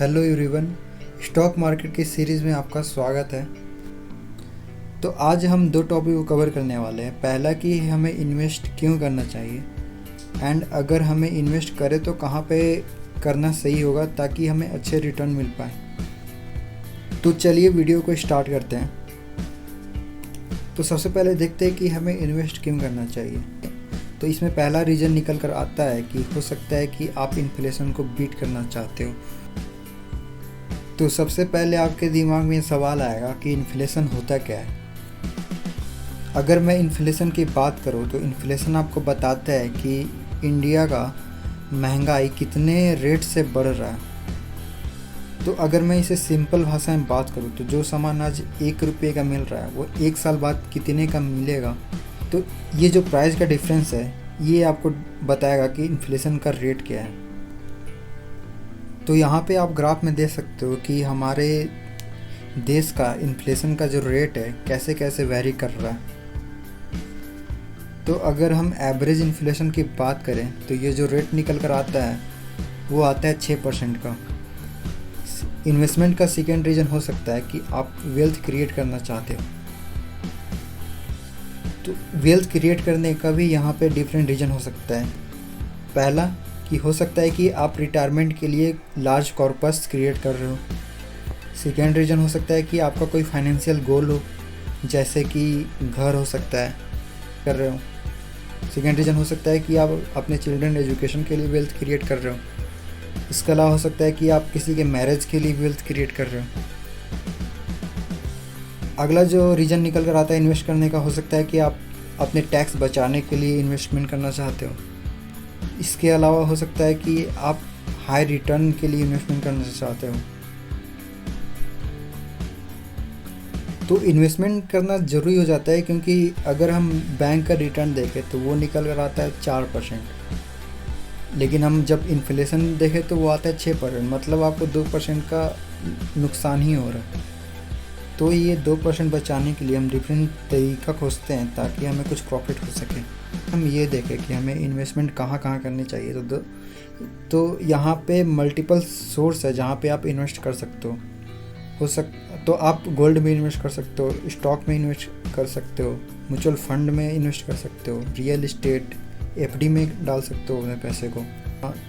Hello everyone, stock market की series में आपका स्वागत है। तो आज हम दो टॉपिक को कवर करने वाले हैं। पहला कि हमें इन्वेस्ट क्यों करना चाहिए एंड अगर हमें इन्वेस्ट करें तो कहाँ पे करना सही होगा ताकि हमें अच्छे रिटर्न मिल पाए। तो चलिए वीडियो को स्टार्ट करते हैं। तो सबसे पहले देखते हैं कि हमें इन्वेस्ट क्यों करना चाहिए। तो इसमें पहला रीज़न निकल कर आता है कि हो सकता है कि आप इन्फ्लेशन को बीट करना चाहते हो। तो सबसे पहले आपके दिमाग में सवाल आएगा कि इन्फ्लेशन होता क्या है। अगर मैं इन्फ्लेशन की बात करूं तो इन्फ्लेशन आपको बताता है कि इंडिया का महंगाई कितने रेट से बढ़ रहा है। तो अगर मैं इसे सिंपल भाषा में बात करूं तो जो सामान आज 1 रुपये का मिल रहा है वो 1 साल बाद कितने का मिलेगा। तो ये जो प्राइस का डिफरेंस है ये आपको बताएगा कि इन्फ्लेशन का रेट क्या है। तो यहाँ पे आप ग्राफ में देख सकते हो कि हमारे देश का इन्फ्लेशन का जो रेट है कैसे कैसे वेरी कर रहा है। तो अगर हम एवरेज इन्फ्लेशन की बात करें तो ये जो रेट निकल कर आता है वो आता है 6% का। इन्वेस्टमेंट का सेकेंड रीज़न हो सकता है कि आप वेल्थ क्रिएट करना चाहते हो। तो वेल्थ क्रिएट करने का भी यहाँ पे डिफरेंट रीज़न हो सकता है। पहला कि हो सकता है कि आप रिटायरमेंट के लिए लार्ज कॉर्पस क्रिएट कर रहे हो। सेकेंड रीज़न हो सकता है कि आपका कोई फाइनेंशियल गोल हो, जैसे कि घर हो सकता है कर रहे हो। सेकेंड रीज़न हो सकता है कि आप अपने चिल्ड्रन एजुकेशन के लिए वेल्थ क्रिएट कर रहे हो। इसके अलावा हो सकता है कि आप किसी के मैरिज के लिए वेल्थ क्रिएट कर रहे हो। अगला जो रीज़न निकल कर आता है इन्वेस्ट करने का हो सकता है कि आप अपने टैक्स बचाने के लिए इन्वेस्टमेंट करना चाहते हो। इसके अलावा हो सकता है कि आप हाई रिटर्न के लिए इन्वेस्टमेंट करना चाहते हो। तो इन्वेस्टमेंट करना ज़रूरी हो जाता है क्योंकि अगर हम बैंक का रिटर्न देखें तो वो निकल कर आता है 4%, लेकिन हम जब इन्फ्लेशन देखें तो वो आता है 6%, मतलब आपको 2% का नुकसान ही हो रहा है। तो ये 2% बचाने के लिए हम डिफरेंट तरीका खोजते हैं ताकि हमें कुछ प्रॉफिट हो सके। हम ये देखें कि हमें इन्वेस्टमेंट कहाँ कहाँ करनी चाहिए। तो यहाँ पे मल्टीपल सोर्स है जहाँ पे आप इन्वेस्ट कर सकते हो। तो आप गोल्ड में इन्वेस्ट कर सकते हो, स्टॉक में इन्वेस्ट कर सकते हो, म्यूचुअल फंड में इन्वेस्ट कर सकते हो, रियल इस्टेट, एफडी में डाल सकते हो अपने पैसे को।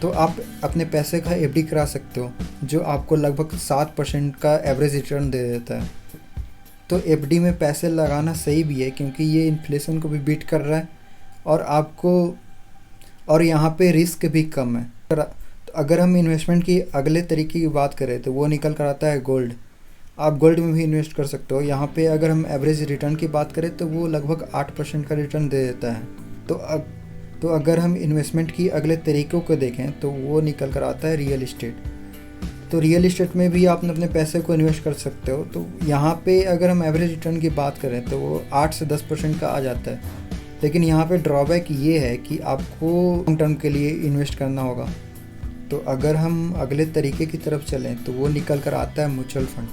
तो आप अपने पैसे का एफडी करा सकते हो जो आपको लगभग 7% का एवरेज रिटर्न दे देता है। तो एफडी में पैसे लगाना सही भी है क्योंकि ये इन्फ्लेशन को भी बीट कर रहा है और यहाँ पे रिस्क भी कम है। तो अगर हम इन्वेस्टमेंट की अगले तरीके की बात करें तो वो निकल कर आता है गोल्ड। आप गोल्ड में भी इन्वेस्ट कर सकते हो। यहाँ पे अगर हम एवरेज रिटर्न की बात करें तो वो लगभग 8% का रिटर्न दे देता है। तो अगर हम इन्वेस्टमेंट की अगले तरीक़ों को देखें तो वो निकल कर आता है रियल इस्टेट। तो रियल इस्टेट में भी आप अपने पैसे को इन्वेस्ट कर सकते हो। तो यहाँ पे अगर हम एवरेज रिटर्न की बात करें तो वो 8 से 10% का आ जाता है, लेकिन यहाँ पे ड्रॉबैक ये है कि आपको लॉन्ग टर्म के लिए इन्वेस्ट करना होगा। तो अगर हम अगले तरीके की तरफ चलें तो वो निकल कर आता है म्यूचुअल फंड।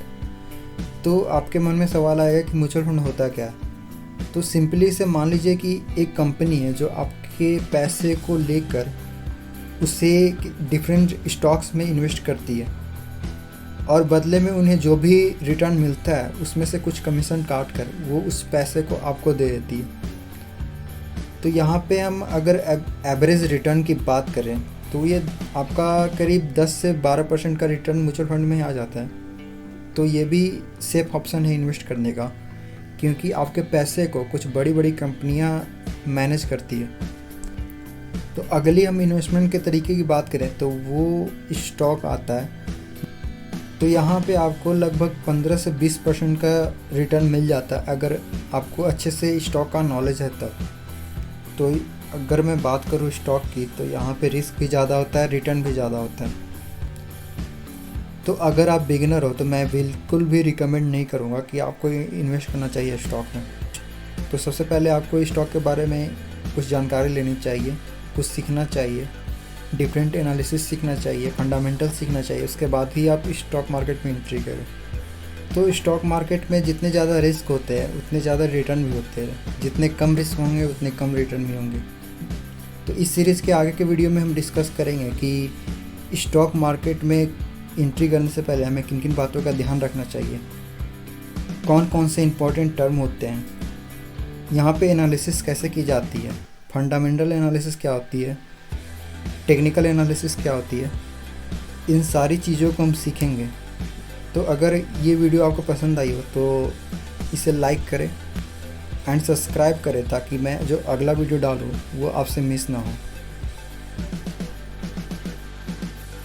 तो आपके मन में सवाल आएगा कि म्यूचुअल फंड होता क्या है। तो सिंपली से मान लीजिए कि एक कंपनी है जो आपके पैसे को लेकर उसे डिफरेंट स्टॉक्स में इन्वेस्ट करती है और बदले में उन्हें जो भी रिटर्न मिलता है उसमें से कुछ कमीशन काट कर वो उस पैसे को आपको दे देती है। तो यहाँ पे हम अगर एवरेज रिटर्न की बात करें तो ये आपका करीब 10 से 12% का रिटर्न म्यूचुअल फंड में आ जाता है। तो ये भी सेफ ऑप्शन है इन्वेस्ट करने का क्योंकि आपके पैसे को कुछ बड़ी बड़ी कंपनियां मैनेज करती है। तो अगली हम इन्वेस्टमेंट के तरीके की बात करें तो वो स्टॉक आता है। तो यहाँ पे आपको लगभग 15 से 20% का रिटर्न मिल जाता है अगर आपको अच्छे से स्टॉक का नॉलेज है तब। तो अगर मैं बात करूँ स्टॉक की तो यहाँ पे रिस्क भी ज़्यादा होता है, रिटर्न भी ज़्यादा होता है। तो अगर आप बिगिनर हो तो मैं बिल्कुल भी रिकमेंड नहीं करूँगा कि आपको इन्वेस्ट करना चाहिए स्टॉक में। तो सबसे पहले आपको स्टॉक के बारे में कुछ जानकारी लेनी चाहिए, कुछ सीखना चाहिए, डिफरेंट एनालिसिस सीखना चाहिए, फंडामेंटल सीखना चाहिए। उसके बाद ही आप स्टॉक मार्केट में एंट्री करें। तो स्टॉक मार्केट में जितने ज़्यादा रिस्क होते हैं उतने ज़्यादा रिटर्न भी होते हैं, जितने कम रिस्क होंगे उतने कम रिटर्न भी होंगे। तो इस सीरीज़ के आगे के वीडियो में हम डिस्कस करेंगे कि स्टॉक मार्केट में एंट्री करने से पहले हमें किन किन बातों का ध्यान रखना चाहिए, कौन कौन से इंपॉर्टेंट टर्म होते हैं, यहाँ पे एनालिसिस कैसे की जाती है, फंडामेंटल एनालिसिस क्या होती है, टेक्निकल एनालिसिस क्या होती है, इन सारी चीज़ों को हम सीखेंगे। तो अगर ये वीडियो आपको पसंद आई हो तो इसे लाइक करें एंड सब्सक्राइब करें ताकि मैं जो अगला वीडियो डालूँ वो आपसे मिस ना हो।